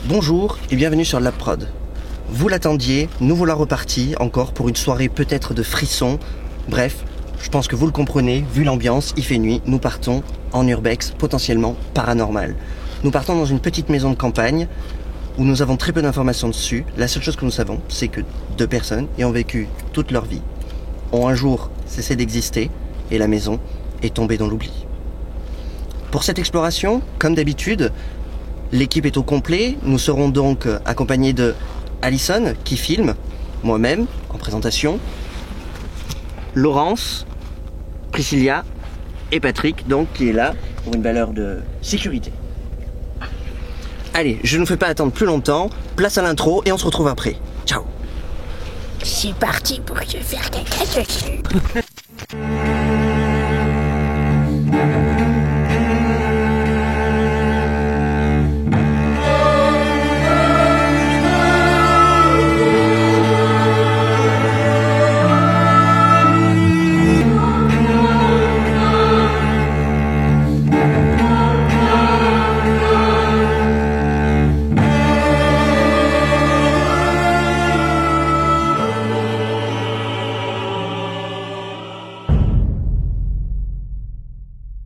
Bonjour et bienvenue sur Lab Prod. Vous l'attendiez, nous voilà repartis encore pour une soirée peut-être de frissons. Bref, je pense que vous le comprenez, vu l'ambiance, il fait nuit, nous partons en urbex, potentiellement paranormal. Nous partons dans une petite maison de campagne où nous avons très peu d'informations dessus. La seule chose que nous savons, c'est que 2 personnes y ont vécu toute leur vie, ont un jour cessé d'exister et la maison est tombée dans l'oubli. Pour cette exploration, comme d'habitude, l'équipe est au complet. Nous serons donc accompagnés de Alison qui filme, moi-même en présentation, Laurence, Priscilla et Patrick donc qui est là pour une valeur de sécurité. Allez, je ne vous fais pas attendre plus longtemps, place à l'intro et on se retrouve après. Ciao. C'est parti pour te faire caca dessus.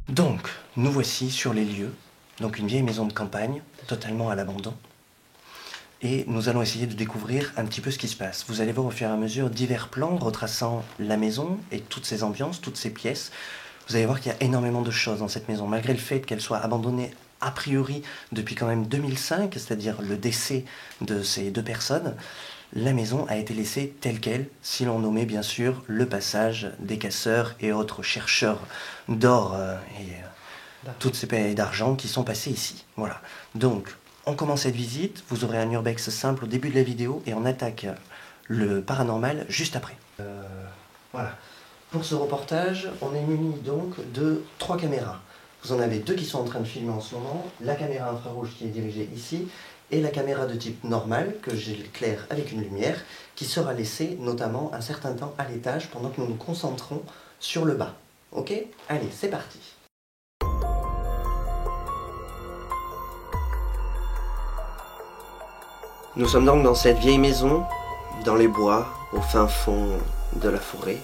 Donc, nous voici sur les lieux, donc une vieille maison de campagne, totalement à l'abandon. Et nous allons essayer de découvrir un petit peu ce qui se passe. Vous allez voir au fur et à mesure divers plans retraçant la maison et toutes ses ambiances, toutes ses pièces. Vous allez voir qu'il y a énormément de choses dans cette maison, malgré le fait qu'elle soit abandonnée a priori depuis quand même 2005, c'est-à-dire le décès de ces 2 personnes. La maison a été laissée telle qu'elle, si l'on nommait bien sûr le passage des casseurs et autres chercheurs d'or et toutes ces paix d'argent qui sont passés ici. Voilà. Donc, on commence cette visite, vous aurez un urbex simple au début de la vidéo et on attaque le paranormal juste après. Voilà. Pour ce reportage, on est muni donc de 3 caméras. Vous en avez 2 qui sont en train de filmer en ce moment, la caméra infrarouge qui est dirigée ici, et la caméra de type normal, que j'éclaire avec une lumière, qui sera laissée notamment un certain temps à l'étage pendant que nous nous concentrons sur le bas. Ok? Allez, c'est parti. Nous sommes donc dans cette vieille maison, dans les bois, au fin fond de la forêt.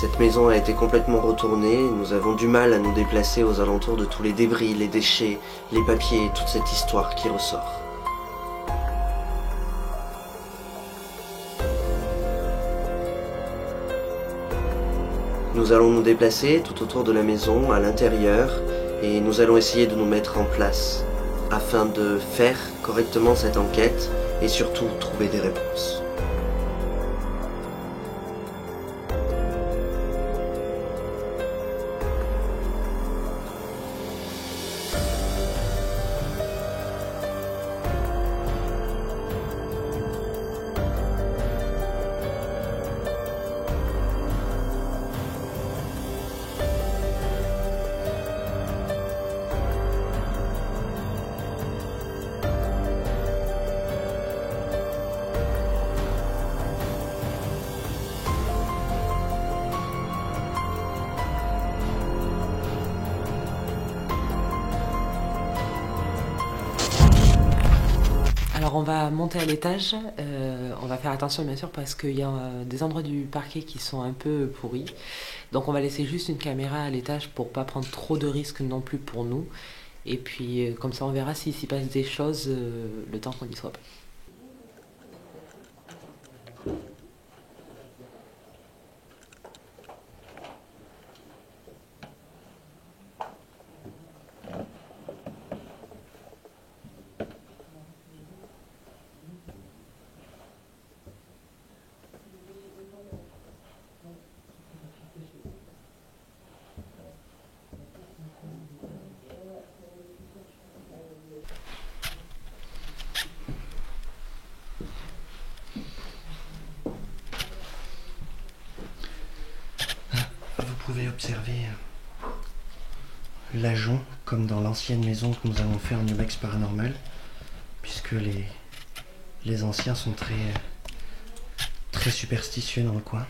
Cette maison a été complètement retournée, nous avons du mal à nous déplacer aux alentours de tous les débris, les déchets, les papiers et toute cette histoire qui ressort. Nous allons nous déplacer tout autour de la maison, à l'intérieur, et nous allons essayer de nous mettre en place, afin de faire correctement cette enquête et surtout trouver des réponses. Alors on va monter à l'étage, on va faire attention bien sûr parce qu'il y a des endroits du parquet qui sont un peu pourris. Donc on va laisser juste une caméra à l'étage pour pas prendre trop de risques non plus pour nous. Et puis comme ça on verra s'il s'y passe des choses le temps qu'on y soit pas. Vous pouvez observer l'ajout comme dans l'ancienne maison que nous avons fait en urbex paranormal, puisque les anciens sont très superstitieux dans le coin.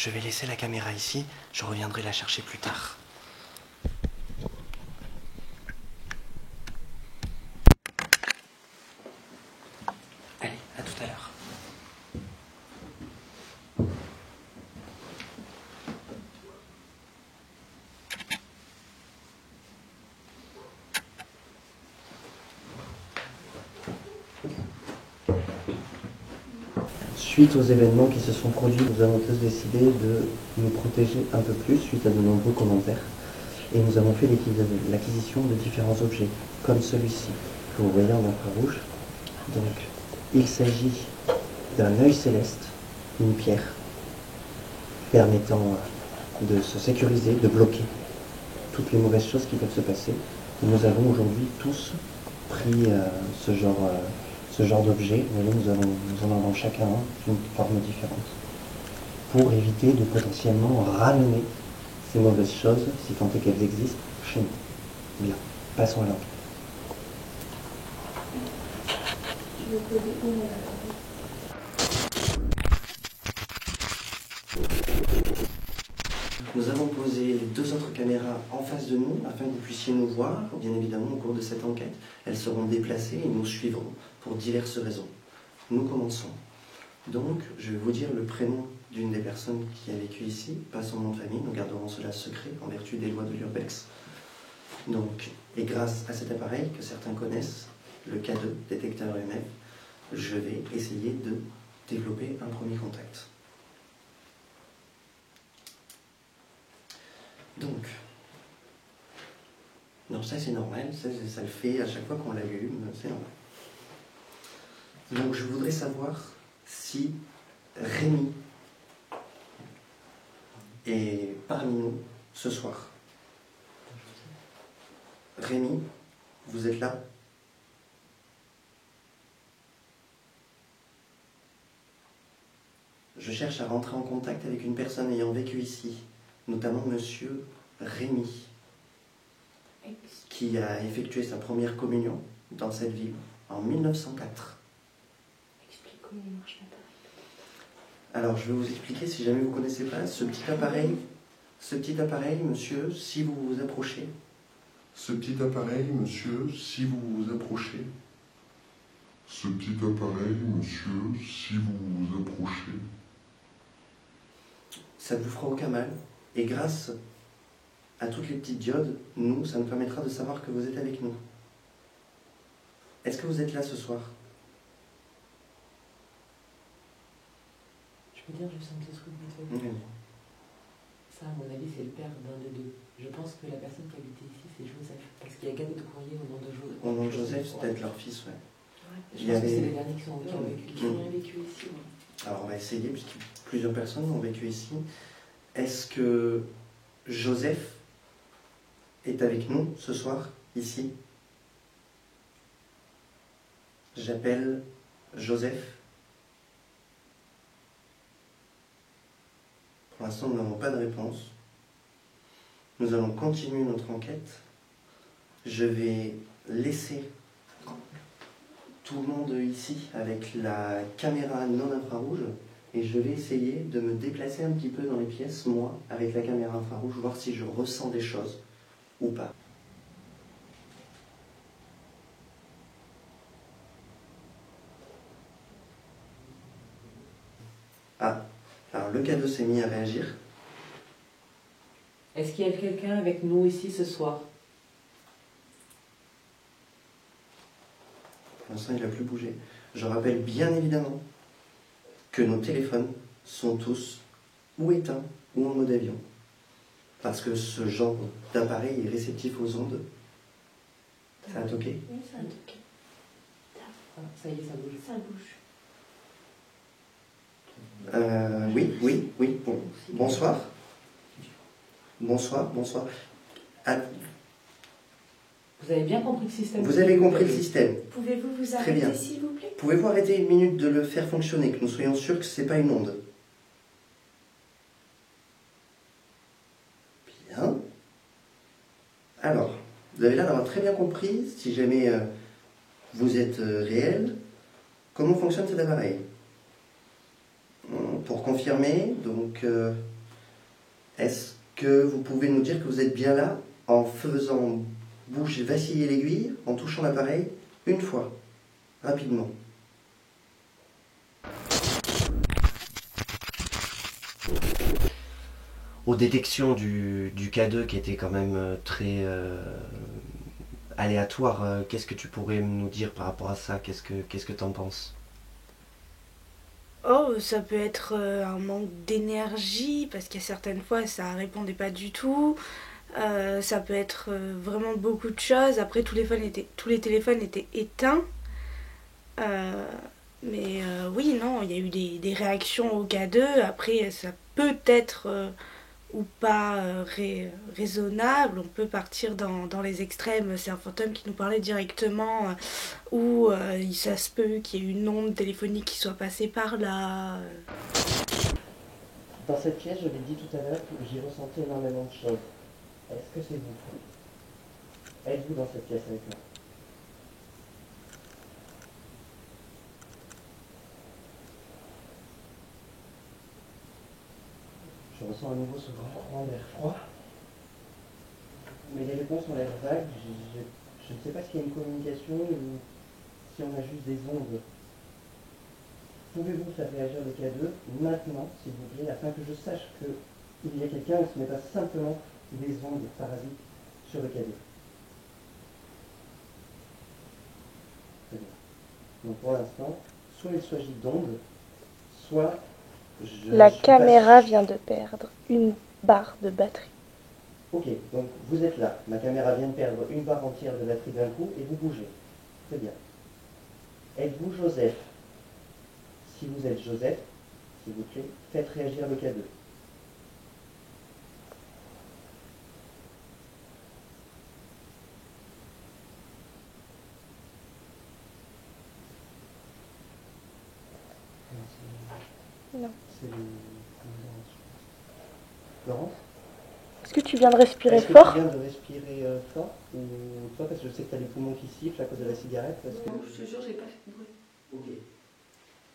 je vais laisser la caméra ici, je reviendrai la chercher plus tard. Allez, à tout à l'heure. Suite aux événements qui se sont produits, nous avons tous décidé de nous protéger un peu plus suite à de nombreux commentaires. Et nous avons fait l'acquisition de différents objets, comme celui-ci, que vous voyez en infrarouge. Donc, il s'agit d'un œil céleste, une pierre, permettant de se sécuriser, de bloquer toutes les mauvaises choses qui peuvent se passer. Et nous avons aujourd'hui tous pris ce genre d'objet. Vous voyez, nous en avons chacun un d'une forme différente, pour éviter de potentiellement ramener ces mauvaises choses, si tant est qu'elles existent, chez nous. Bien, passons à l'enquête. Nous avons posé les 2 autres caméras en face de nous afin que vous puissiez nous voir. Bien évidemment, au cours de cette enquête, elles seront déplacées et nous suivrons pour diverses raisons. Nous commençons. Donc, je vais vous dire le prénom d'une des personnes qui a vécu ici, pas son nom de famille, nous garderons cela secret en vertu des lois de l'Urbex. Donc, et grâce à cet appareil que certains connaissent, le K2, détecteur EMF, je vais essayer de développer un premier contact. Donc, non, ça c'est normal, ça le fait à chaque fois qu'on l'allume, c'est normal. Donc je voudrais savoir si Rémi est parmi nous ce soir. Rémi, vous êtes là? Je cherche à rentrer en contact avec une personne ayant vécu ici, notamment monsieur Rémi, qui a effectué sa première communion dans cette ville en 1904. Explique comment il marche l'appareil. Alors, je vais vous expliquer, si jamais vous ne connaissez pas, ce petit appareil, monsieur, si vous vous approchez. Ce petit appareil, monsieur, si vous vous approchez. Ce petit appareil, monsieur, si vous vous approchez. Ça ne vous fera aucun mal. Et grâce à toutes les petites diodes, nous, ça nous permettra de savoir que vous êtes avec nous. Est-ce que vous êtes là ce soir? Je peux dire juste un petit truc vite fait. Oui. Ça, à mon avis, c'est le père d'un des deux. Je pense que la personne qui habitait ici, c'est Joseph. Parce qu'il y a gagné de courrier au nom de Joseph. Au nom de Joseph, c'est peut-être leur fils, ouais. Je pense que c'est les derniers qui ont vécu ici. On a vécu ici, moi. Alors on va essayer, puisque plusieurs personnes ont vécu ici. Est-ce que Joseph est avec nous ce soir, ici? J'appelle Joseph. Pour l'instant, nous n'avons pas de réponse. Nous allons continuer notre enquête. Je vais laisser tout le monde ici avec la caméra non infrarouge et je vais essayer de me déplacer un petit peu dans les pièces, moi, avec la caméra infrarouge, voir si je ressens des choses ou pas. Ah, alors le K2 s'est mis à réagir. Est-ce qu'il y a quelqu'un avec nous ici ce soir? Pour l'instant, il n'a plus bougé. Je rappelle bien évidemment que nos téléphones sont tous ou éteints ou en mode avion. Parce que ce genre d'appareil est réceptif aux ondes. Ça a toqué? Oui, ça a toqué. Ah, ça y est, ça bouge. Ça bouge. Oui. Bon. Bonsoir. Bonsoir. Ah, Vous avez bien compris le système? vous avez compris le système. Pouvez-vous vous Très bien. arrêter, s'il vous plaît? Pouvez-vous arrêter une minute de le faire fonctionner, que nous soyons sûrs que ce n'est pas une onde? Bien. Alors, vous avez l'air d'avoir très bien compris, si jamais vous êtes réel, comment fonctionne cet appareil. Pour confirmer, donc Est-ce que vous pouvez nous dire que vous êtes bien là en faisant bouger, vaciller l'aiguille, en touchant l'appareil une fois, rapidement? Aux détections du K2 qui était quand même très aléatoire, qu'est-ce que tu pourrais nous dire par rapport à ça? Qu'est-ce que t'en penses? Oh, ça peut être un manque d'énergie, parce qu'il y a certaines fois ça répondait pas du tout. Ça peut être vraiment beaucoup de choses. Après, tous les téléphones étaient éteints. Euh, mais oui, non, il y a eu des réactions au K2. Après, ça peut être ou pas raisonnable. On peut partir dans les extrêmes. C'est un fantôme qui nous parlait directement, ou ça se peut qu'il y ait une onde téléphonique qui soit passée par là. Dans cette pièce, je l'ai dit tout à l'heure, j'ai ressenti énormément de choses. Est-ce que c'est vous? Êtes-vous dans cette pièce avec moi? Je ressens à nouveau ce grand courant d'air froid. Mais les réponses ont l'air vagues. Je ne sais pas s'il y a une communication ou si on a juste des ondes. Pouvez-vous faire réagir le K2 maintenant, s'il vous plaît, afin que je sache qu'il y a quelqu'un et ce n'est pas simplement des ondes parasites sur le K2? Très bien. Donc pour l'instant, soit il s'agit d'ondes, soit La caméra vient de perdre une barre de batterie. Ok, donc vous êtes là. Ma caméra vient de perdre une barre entière de batterie d'un coup et vous bougez. Très bien. Êtes-vous Joseph? Si vous êtes Joseph, s'il vous plaît, faites réagir le K2. Non. C'est Laurence? Est-ce que tu viens de respirer Est-ce que fort? tu viens de respirer fort? Ou toi, parce que je sais que tu as les poumons qui sifflent à cause de la cigarette? Parce que... Non, je te jure, j'ai pas fait de bruit. Ok.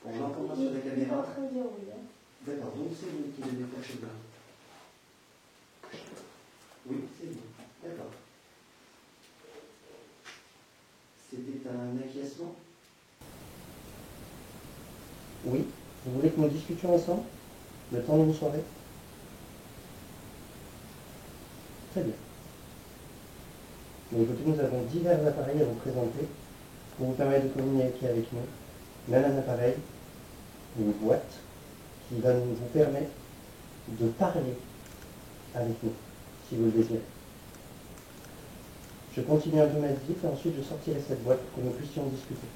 On l'entendra sur la caméra. D'accord, donc c'est vous qui devez faire chez là. Oui, c'est vous. D'accord. C'était un acquiescement? Oui. Vous voulez que nous discutions ensemble? Le temps d'une soirée? Très bien. Mais écoutez, nous avons divers appareils à vous présenter pour vous permettre de communiquer avec nous. Même un appareil, une boîte, qui va vous permettre de parler avec nous, si vous le désirez. Je continue un peu ma visite et ensuite je sortirai cette boîte pour que nous puissions discuter.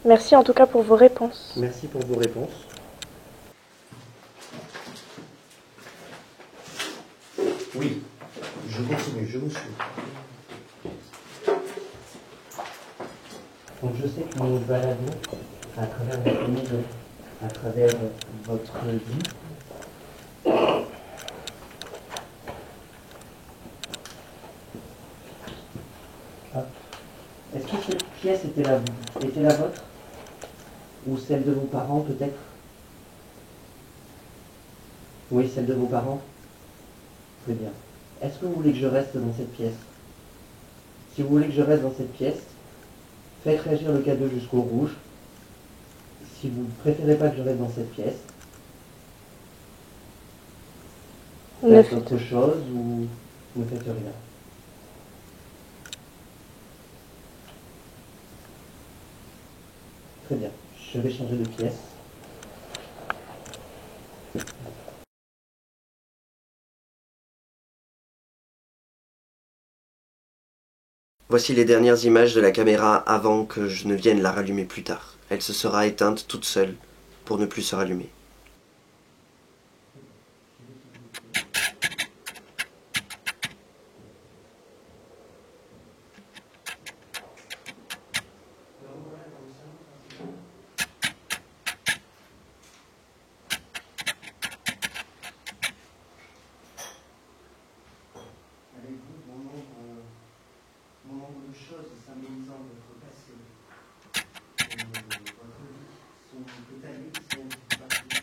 Merci en tout cas pour vos réponses. Merci pour vos réponses. Oui, je continue, je vous suis. Donc je sais que nous nous baladons à travers votre maison, à travers votre vie. Ah. Est-ce que cette pièce était la vôtre? Ou celle de vos parents peut-être? Oui, celle de vos parents? Très bien. Est-ce que vous voulez que je reste dans cette pièce? Si vous voulez que je reste dans cette pièce, faites réagir le K2 jusqu'au rouge. Si vous ne préférez pas que je reste dans cette pièce, faites autre chose ou ne faites rien. Très bien. Je vais changer de pièce. Voici les dernières images de la caméra avant que je ne vienne la rallumer plus tard. Elle se sera éteinte toute seule pour ne plus se rallumer. Avec vous, mon nombre de choses symbolisant votre passé, votre vie sont étalées, sont partout.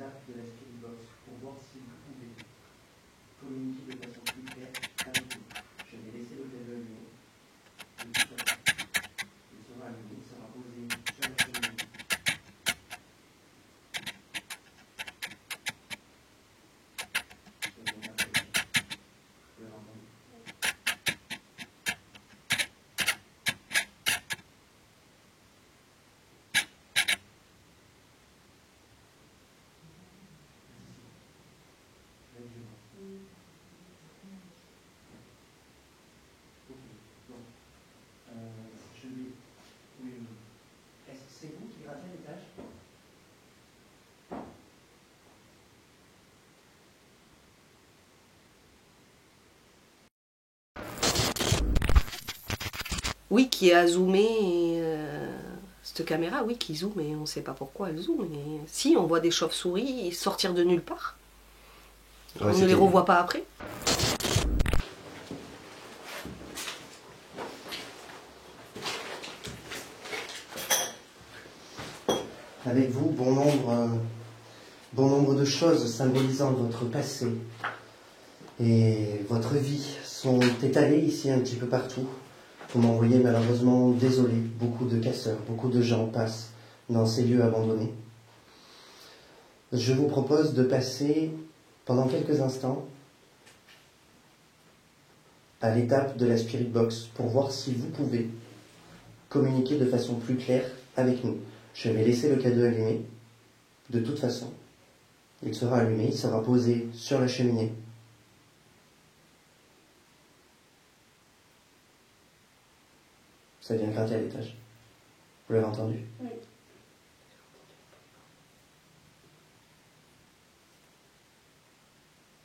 l'étape de la Spirit Box pour voir si vous pouvez communiquer de façon plus claire avec nous. Je vais laisser le cadeau allumé. Il sera allumé, il sera posé sur la cheminée. Vous l'avez entendu? Je vais... Oui. Est-ce que c'est vous qui grattez l'étage? Oui, qui a zoomé. Cette caméra, oui, qui zoome, et on ne sait pas pourquoi elle zoome. Mais si, on voit des chauves-souris sortir de nulle part. Ouais, on ne les revoit pas après. Avec vous, bon nombre de choses symbolisant votre passé et votre vie sont étalées ici un petit peu partout. Vous m'envoyez malheureusement désolé, beaucoup de casseurs, beaucoup de gens passent dans ces lieux abandonnés. Je vous propose de passer pendant quelques instants à l'étape de la Spirit Box pour voir si vous pouvez communiquer de façon plus claire avec nous. Je vais laisser le cadeau allumé. De toute façon, il sera allumé, il sera posé sur la cheminée. Ça vient gratter à l'étage. Vous l'avez entendu? Oui.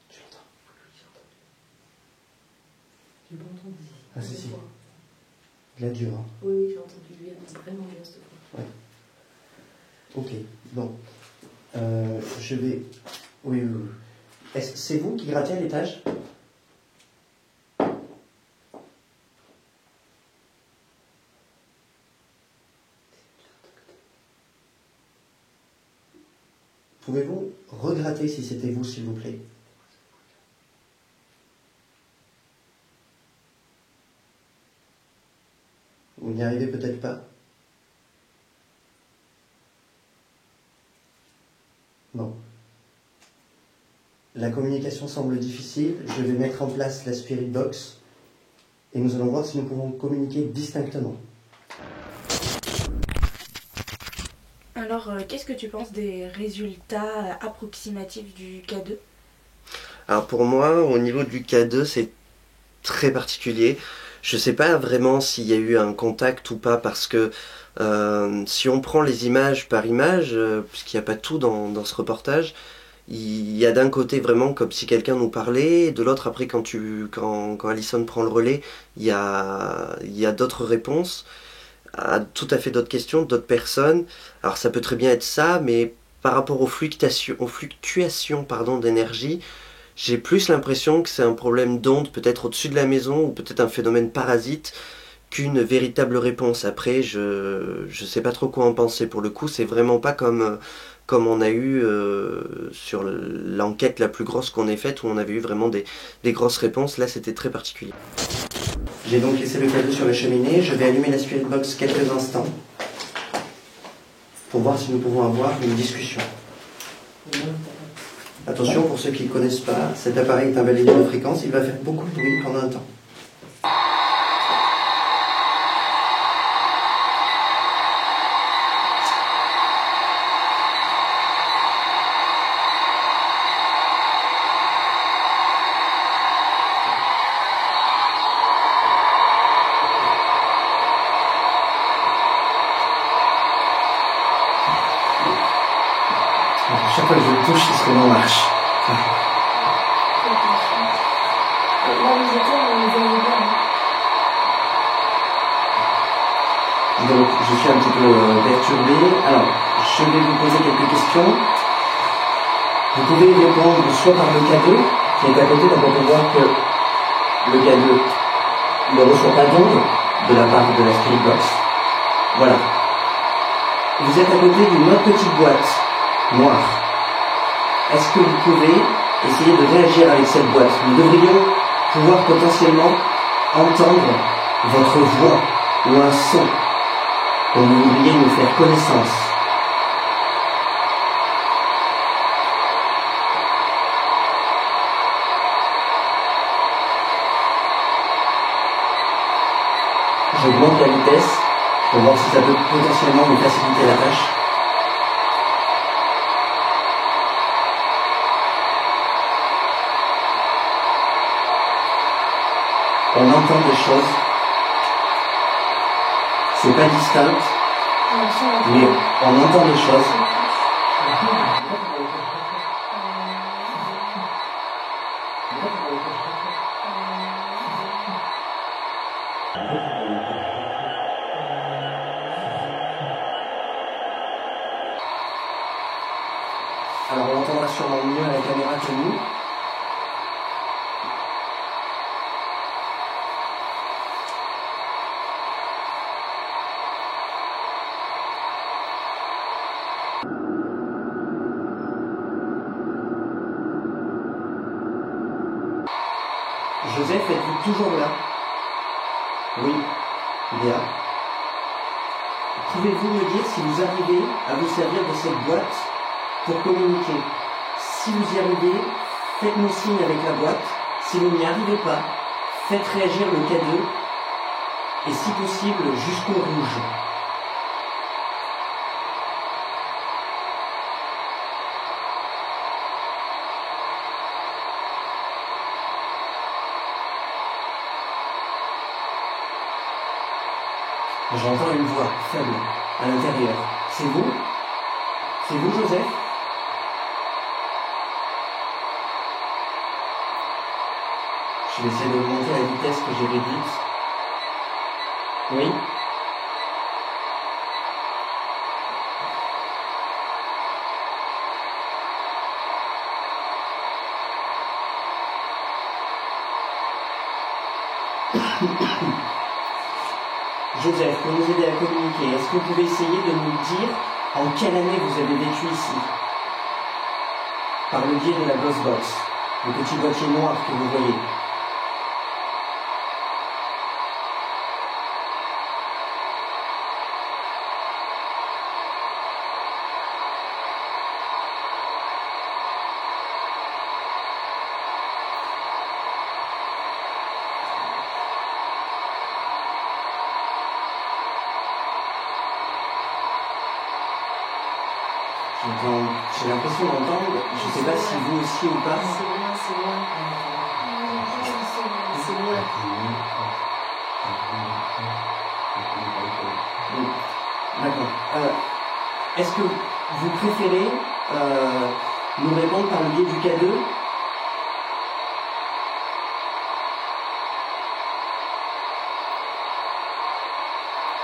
Tu l'entends? J'ai pas entendu. Ah si. Il a dur, hein? Oui, j'ai entendu bien, vraiment bien cette fois. Ouais. Ok, bon. Je vais... Oui. Est-ce que c'est vous qui grattez à l'étage? Pouvez-vous regratter si c'était vous, s'il vous plaît? Vous n'y arrivez peut-être pas. Bon. La communication semble difficile. Je vais mettre en place la Spirit Box et nous allons voir si nous pouvons communiquer distinctement. Alors, qu'est-ce que tu penses des résultats approximatifs du K2? Alors pour moi, au niveau du K2, c'est très particulier. Je ne sais pas vraiment s'il y a eu un contact ou pas, parce que si on prend les images par image, puisqu'il n'y a pas tout dans ce reportage, il y a d'un côté vraiment comme si quelqu'un nous parlait, et de l'autre après quand Alison prend le relais, il y a d'autres réponses à tout à fait d'autres questions, d'autres personnes. Alors ça peut très bien être ça, mais par rapport aux fluctuations d'énergie, j'ai plus l'impression que c'est un problème d'onde, peut-être au-dessus de la maison, ou peut-être un phénomène parasite, qu'une véritable réponse. Après, je sais pas trop quoi en penser. Pour le coup, c'est vraiment pas comme on a eu sur l'enquête la plus grosse qu'on ait faite, où on avait eu vraiment des grosses réponses. Là, c'était très particulier. J'ai donc laissé le cadeau sur la cheminée. Je vais allumer la Spirit Box quelques instants pour voir si nous pouvons avoir une discussion. Attention, pour ceux qui ne connaissent pas, cet appareil est un balayeur de fréquence, il va faire beaucoup de bruit pendant un temps. Chaque fois que je le touche, il se remet en marche. Donc, je suis un petit peu perturbé. Alors, je vais vous poser quelques questions. Vous pouvez y répondre soit par le cadeau, qui est à côté, donc on peut voir que le cadeau ne reçoit pas d'onde de la part de la Spirit Box. Voilà. Vous êtes à côté d'une autre petite boîte noire. est-ce que vous pouvez essayer de réagir avec cette boîte? Nous devrions pouvoir potentiellement entendre votre voix ou un son dont vous voudriez nous faire connaissance. J'augmente la vitesse pour voir si ça peut potentiellement nous faciliter la tâche. On entend des choses. C'est pas distinct, mais on entend des choses. Alors on entendra sûrement mieux à la caméra que nous. Joseph, êtes-vous toujours là? Oui, bien. Pouvez-vous me dire si vous arrivez à vous servir de cette boîte pour communiquer? Si vous y arrivez, faites-nous signe avec la boîte. Si vous n'y arrivez pas, faites réagir le K2 et si possible jusqu'au rouge. J'entends une voix faible à l'intérieur. C'est vous? C'est vous, Joseph? Je vais essayer d'augmenter la vitesse que j'ai réduite. Oui? Joseph, pour nous aider à communiquer, est-ce que vous pouvez essayer de nous dire en quelle année vous avez vécu ici? Par le biais de la Ghostbox, le petit boîtier noir que vous voyez. J'ai l'impression d'entendre, je ne sais pas si vous aussi ou pas. C'est moi. D'accord. Est-ce que vous préférez nous répondre par le biais du K2?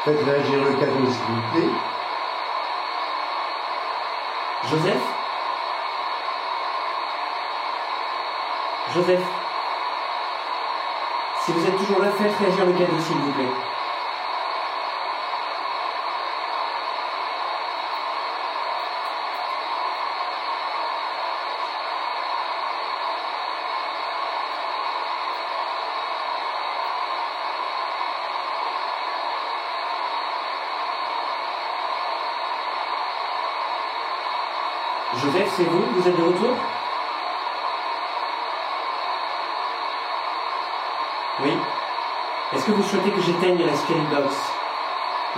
Faites réagir le K2 s'il vous plaît. Joseph? Joseph? Si vous êtes toujours là, faites réagir le K2 s'il vous plaît. Joseph, c'est vous? Vous êtes de retour? Oui? Est-ce que vous souhaitez que j'éteigne la spirit box?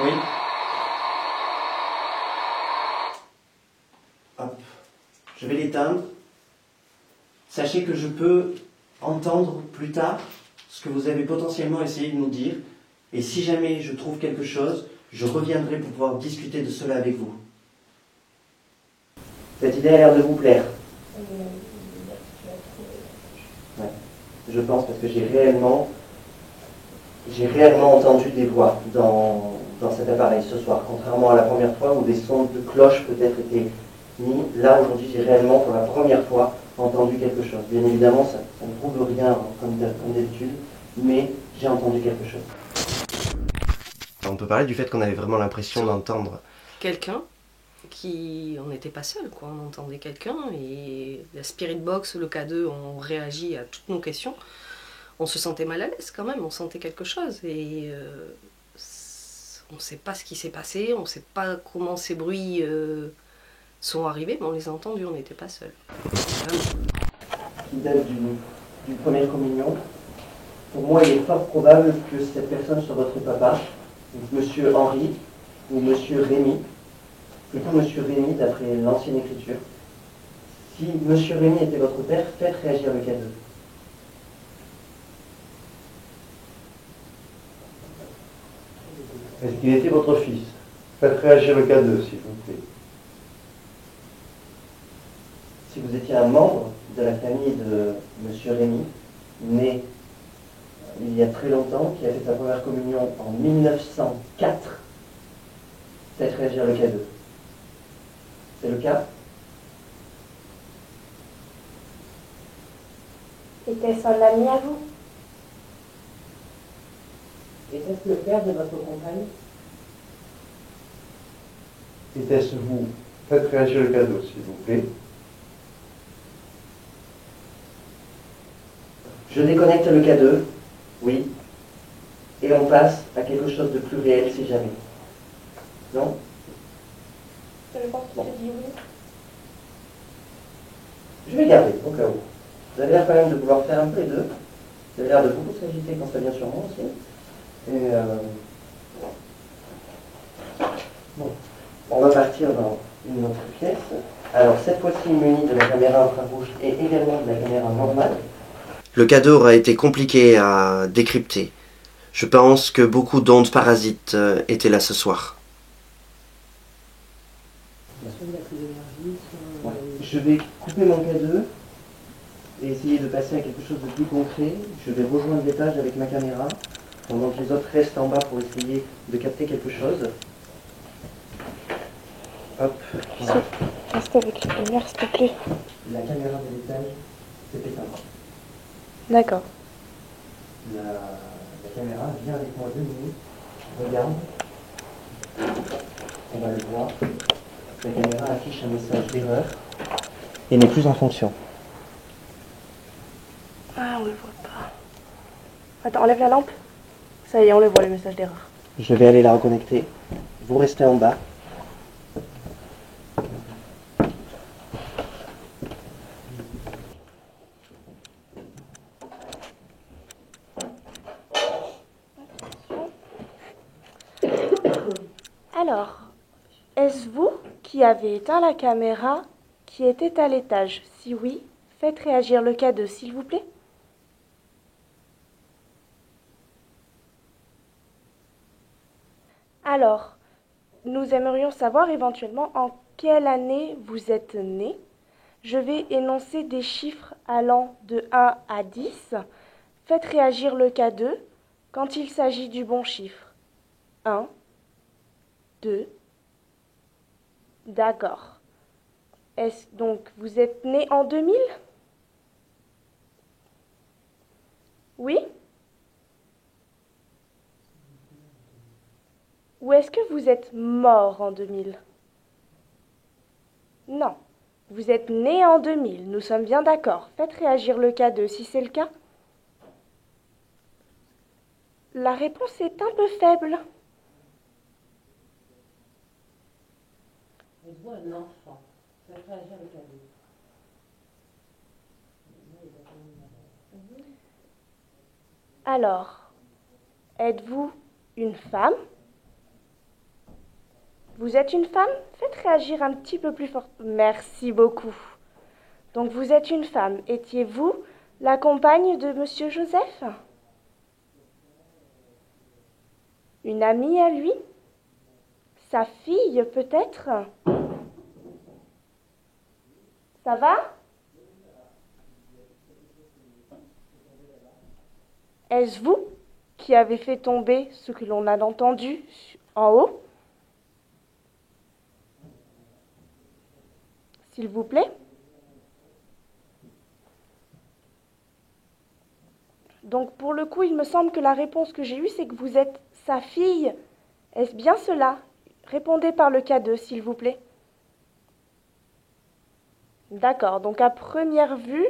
Oui? Hop. Je vais l'éteindre. Sachez que je peux entendre plus tard ce que vous avez potentiellement essayé de nous dire. Et si jamais je trouve quelque chose, je reviendrai pour pouvoir discuter de cela avec vous. Cette idée a l'air de vous plaire. Ouais, je pense parce que j'ai réellement entendu des voix dans cet appareil ce soir, contrairement à la première fois où des sons de cloche peut-être étaient mis. Là aujourd'hui j'ai réellement pour la première fois entendu quelque chose. Bien évidemment ça ne prouve rien comme d'habitude, mais j'ai entendu quelque chose. On peut parler du fait qu'on avait vraiment l'impression d'entendre Quelqu'un. on n'était pas seul, quoi. On entendait quelqu'un et la Spirit Box, le K2 ont réagi à toutes nos questions. On se sentait mal à l'aise quand même, on sentait quelque chose et on ne sait pas ce qui s'est passé, on ne sait pas comment ces bruits sont arrivés, mais on les a entendus, on n'était pas seuls. Qui date d'une première communion. Pour moi, il est fort probable que cette personne soit votre papa, donc Monsieur Henri ou Monsieur Rémy. Plutôt Monsieur Rémy d'après l'ancienne écriture. Si Monsieur Rémy était votre père, faites réagir le K2. Est-ce qu'il était votre fils? Faites réagir le K2, s'il vous plaît. Si vous étiez un membre de la famille de Monsieur Rémy, né il y a très longtemps, qui a fait sa première communion en 1904, faites réagir le K2. C'est le cas? Était-ce un ami à vous? Était-ce le père de votre compagne? Était-ce vous? Faites réagir le K2, s'il vous plaît. Je déconnecte le K2, oui, et on passe à quelque chose de plus réel si jamais. Non? Je pense qu'il te dit oui. Je vais garder, au cas où. Vous avez l'air quand même de vouloir faire un peu les deux. Vous avez l'air de beaucoup s'agiter quand ça vient sur moi aussi. Et bon, on va partir dans une autre pièce. Alors cette fois-ci munie de la caméra infrarouge et également de la caméra normale. Le K2 aura été compliqué à décrypter. Je pense que beaucoup d'ondes parasites étaient là ce soir. Ouais. Je vais couper mon K2 et essayer de passer à quelque chose de plus concret. Je vais rejoindre l'étage avec ma caméra pendant que les autres restent en bas pour essayer de capter quelque chose. Hop. Voilà. Reste avec la lumière, s'il te plaît. La caméra de l'étage s'est éteinte. D'accord. La caméra vient avec moi 2 minutes. Regarde. On va le voir. La caméra affiche un message d'erreur et n'est plus en fonction. Ah, on le voit pas. Attends, enlève la lampe. Ça y est, on le voit, le message d'erreur. Je vais aller la reconnecter. Vous restez en bas. Alors, est-ce vous qui avez éteint la caméra qui était à l'étage? Si oui, faites réagir le K2, s'il vous plaît. Alors, nous aimerions savoir éventuellement en quelle année vous êtes né. Je vais énoncer des chiffres allant de 1 à 10. Faites réagir le K2 quand il s'agit du bon chiffre. 1, 2. D'accord. Est-ce donc vous êtes né en 2000? Oui? Ou est-ce que vous êtes mort en 2000? Non. Vous êtes né en 2000, nous sommes bien d'accord. Faites réagir le K2 si c'est le cas. La réponse est un peu faible. Êtes-vous un enfant? Faites réagir le K2. Alors, êtes-vous une femme? Vous êtes une femme? Faites réagir un petit peu plus fort. Merci beaucoup. Donc vous êtes une femme. Étiez-vous la compagne de Monsieur Joseph? Une amie à lui? Sa fille, peut-être? Ça va? Est-ce vous qui avez fait tomber ce que l'on a entendu en haut? S'il vous plaît. Donc pour le coup, il me semble que la réponse que j'ai eue, c'est que vous êtes sa fille. Est-ce bien cela? Répondez par le K2, s'il vous plaît. D'accord, donc à première vue,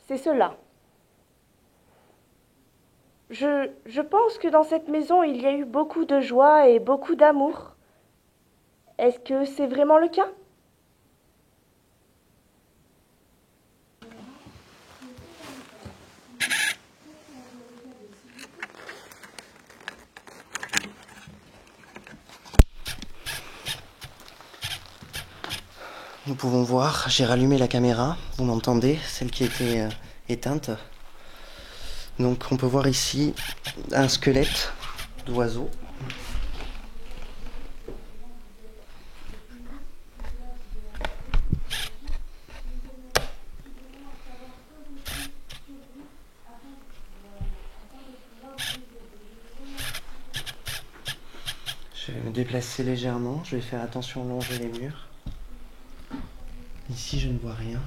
c'est cela. Je pense que dans cette maison, il y a eu beaucoup de joie et beaucoup d'amour. Est-ce que c'est vraiment le cas? Nous pouvons voir, j'ai rallumé la caméra, vous m'entendez, celle qui était éteinte. Donc on peut voir ici un squelette d'oiseau. Je vais me déplacer légèrement, je vais faire attention à longer les murs. Ici, je ne vois rien.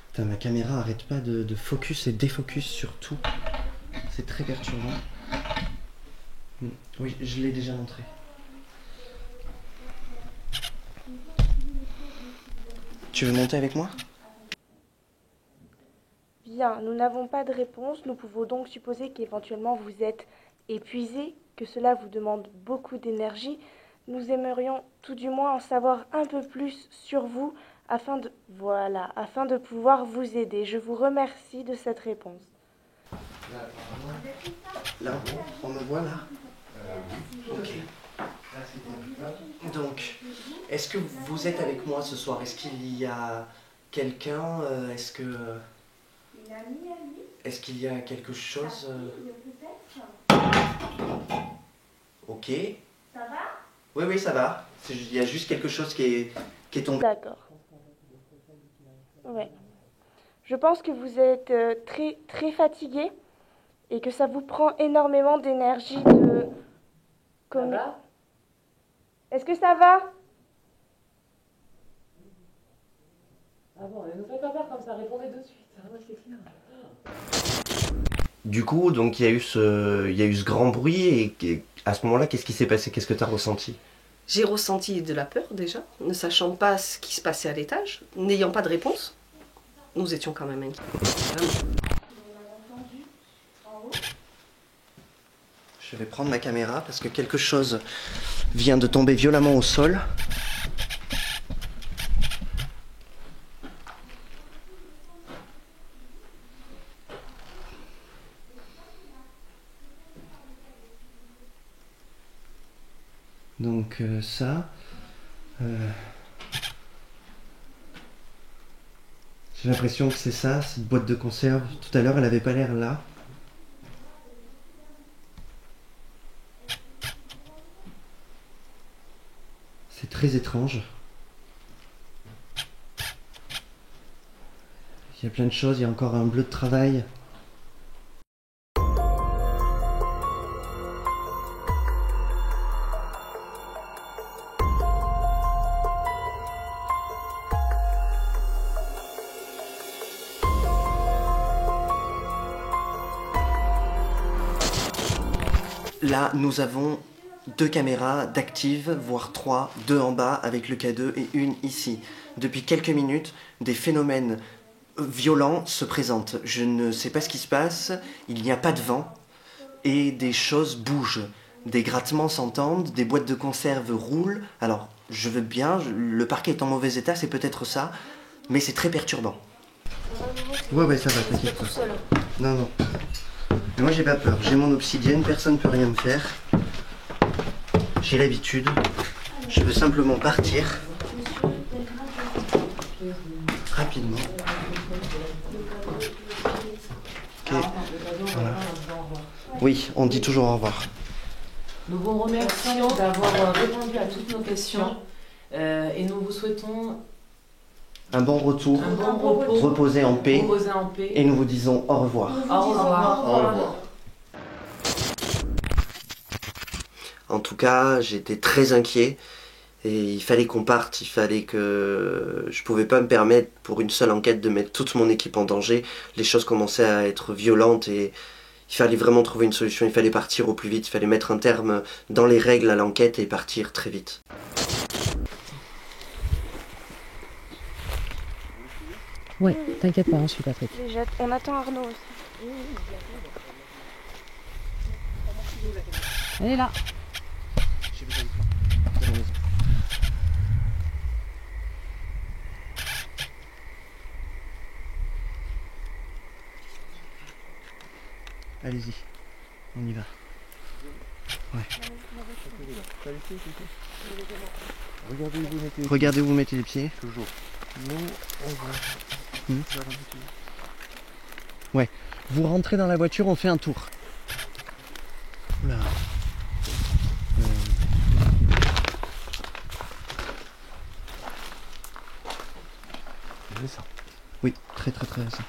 Putain, ma caméra arrête pas de focus et défocus sur tout. C'est très perturbant. Oui, je l'ai déjà montré. Tu veux monter avec moi? Bien, nous n'avons pas de réponse. Nous pouvons donc supposer qu'éventuellement vous êtes épuisé, que cela vous demande beaucoup d'énergie. Nous aimerions tout du moins en savoir un peu plus sur vous afin de pouvoir vous aider. Je vous remercie de cette réponse. Là, on me voit là? Ok. Donc, est-ce que vous êtes avec moi ce soir? Est-ce qu'il y a quelqu'un? Est-ce qu'il y a quelque chose? Ok. Ça va? Oui, oui, ça va. Il y a juste quelque chose qui est tombé. D'accord. Ouais. Je pense que vous êtes très, très fatigué et que ça vous prend énormément d'énergie de... Ça va? Est-ce que ça va? Ah bon, ne nous faites pas peur comme ça, répondez de suite. Ah, ouais, c'est clair. Du coup, donc il y a eu ce grand bruit et à ce moment-là, qu'est-ce qui s'est passé? Qu'est-ce que tu as ressenti? J'ai ressenti de la peur déjà, ne sachant pas ce qui se passait à l'étage, n'ayant pas de réponse. Nous étions quand même inquiets. Vraiment. Je vais prendre ma caméra parce que quelque chose vient de tomber violemment au sol. Donc ça... j'ai l'impression que c'est ça, cette boîte de conserve. Tout à l'heure, elle avait pas l'air là. C'est très étrange. Il y a plein de choses, il y a encore un bleu de travail. Là, nous avons 2 caméras d'actives, voire 3, 2 en bas avec le K2 et une ici. Depuis quelques minutes, des phénomènes violents se présentent. Je ne sais pas ce qui se passe, il n'y a pas de vent et des choses bougent. Des grattements s'entendent, des boîtes de conserve roulent. Alors, je veux bien, le parquet est en mauvais état, c'est peut-être ça, mais c'est très perturbant. Ouais, ça va, t'inquiète pas. Non, non. Mais moi j'ai pas peur, j'ai mon obsidienne, personne ne peut rien me faire. J'ai l'habitude, je veux simplement partir rapidement. Ok, voilà. Oui, on dit toujours au revoir. Nous vous remercions d'avoir répondu à toutes nos questions et nous vous souhaitons Un bon retour, un bon repos, reposez en paix, et nous vous disons au revoir. Au revoir. Au revoir. En tout cas, j'étais très inquiet et il fallait qu'on parte, il fallait que... Je pouvais pas me permettre pour une seule enquête de mettre toute mon équipe en danger. Les choses commençaient à être violentes et Il fallait vraiment trouver une solution, il fallait partir au plus vite, il fallait mettre un terme dans les règles à l'enquête et partir très vite. Ouais, t'inquiète pas, je suis Patrick. On attend Arnaud aussi. Elle est là. Allez-y, on y va. Ouais. Regardez où vous mettez les pieds. Toujours. Nous, on va. Ouais. Vous rentrez dans la voiture, on fait un tour. Oula. Récent. Oui, très récent.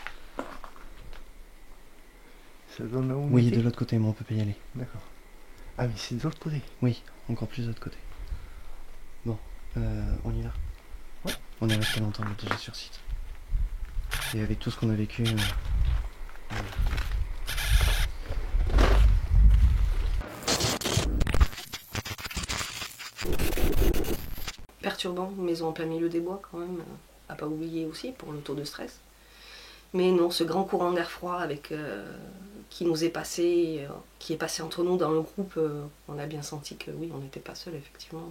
Ça donne là où on Oui, était de l'autre côté, mais on peut pas y aller. D'accord. Ah, mais c'est de l'autre côté. Oui, encore plus de l'autre côté. Bon, on y va. Ouais. On est resté longtemps déjà sur site. Et avec tout ce qu'on a vécu... Perturbant, maison en plein milieu des bois quand même, à pas oublier aussi pour le taux de stress. Mais non, ce grand courant d'air froid avec, qui nous est passé, qui est passé entre nous dans le groupe, on a bien senti que oui, on n'était pas seuls, effectivement.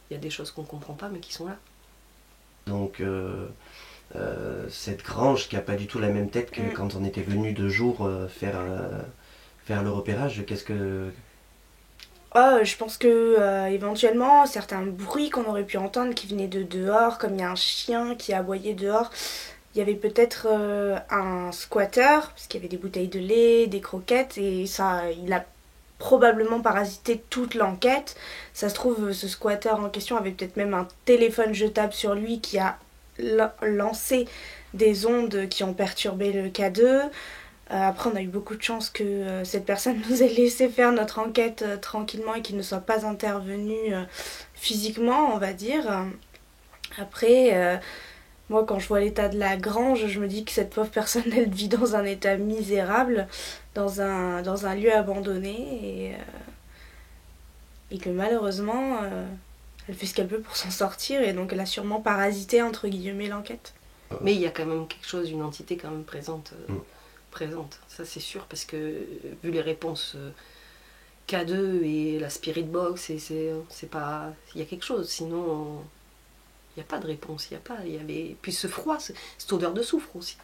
Il y a des choses qu'on ne comprend pas, mais qui sont là. Donc, cette grange qui n'a pas du tout la même tête que quand on était venu de jour faire le repérage, qu'est-ce que... Je pense que éventuellement certains bruits qu'on aurait pu entendre qui venaient de dehors, comme il y a un chien qui aboyait dehors, il y avait peut-être un squatter, parce qu'il y avait des bouteilles de lait, des croquettes, et ça, il a probablement parasité toute l'enquête. Ça se trouve, ce squatter en question avait peut-être même un téléphone jetable sur lui qui a lancé des ondes qui ont perturbé le K2. Après, on a eu beaucoup de chance que cette personne nous ait laissé faire notre enquête tranquillement et qu'il ne soit pas intervenu physiquement, on va dire. Après, moi, quand je vois l'état de la grange, je me dis que cette pauvre personne, elle vit dans un état misérable, dans un lieu abandonné, et que malheureusement, elle fait ce qu'elle peut pour s'en sortir, et donc elle a sûrement parasité, entre guillemets, l'enquête. Mais il y a quand même quelque chose, une entité quand même présente. Ça c'est sûr, parce que vu les réponses K2 et la Spirit Box, c'est pas, il y a quelque chose, sinon il n'y a pas de réponse, il y avait, puis ce froid, cette odeur de soufre aussi.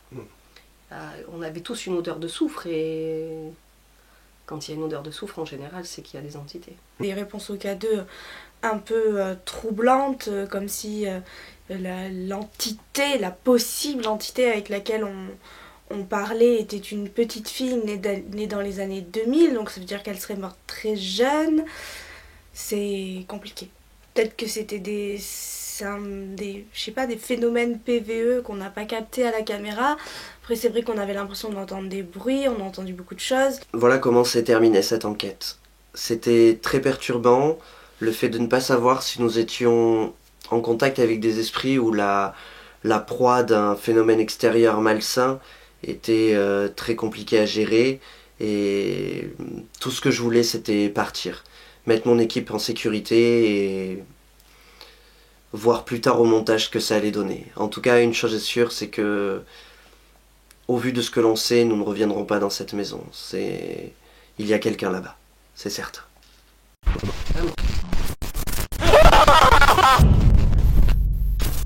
On avait tous une odeur de soufre, et quand il y a une odeur de soufre en général, c'est qu'il y a des entités. Des réponses au K2 un peu troublantes, comme si l'entité, la possible entité avec laquelle on parlait était une petite fille née dans les années 2000, donc ça veut dire qu'elle serait morte très jeune. C'est compliqué. Peut-être que c'était des phénomènes PVE qu'on n'a pas captés à la caméra. Après, c'est vrai qu'on avait l'impression d'entendre des bruits, on a entendu beaucoup de choses. Voilà comment s'est terminée cette enquête. C'était très perturbant, le fait de ne pas savoir si nous étions en contact avec des esprits ou la proie d'un phénomène extérieur malsain était très compliqué à gérer, et tout ce que je voulais, c'était partir, mettre mon équipe en sécurité et voir plus tard au montage ce que ça allait donner. En tout cas, une chose est sûre, c'est que au vu de ce que l'on sait, nous ne reviendrons pas dans cette maison. Il y a quelqu'un là-bas, c'est certain.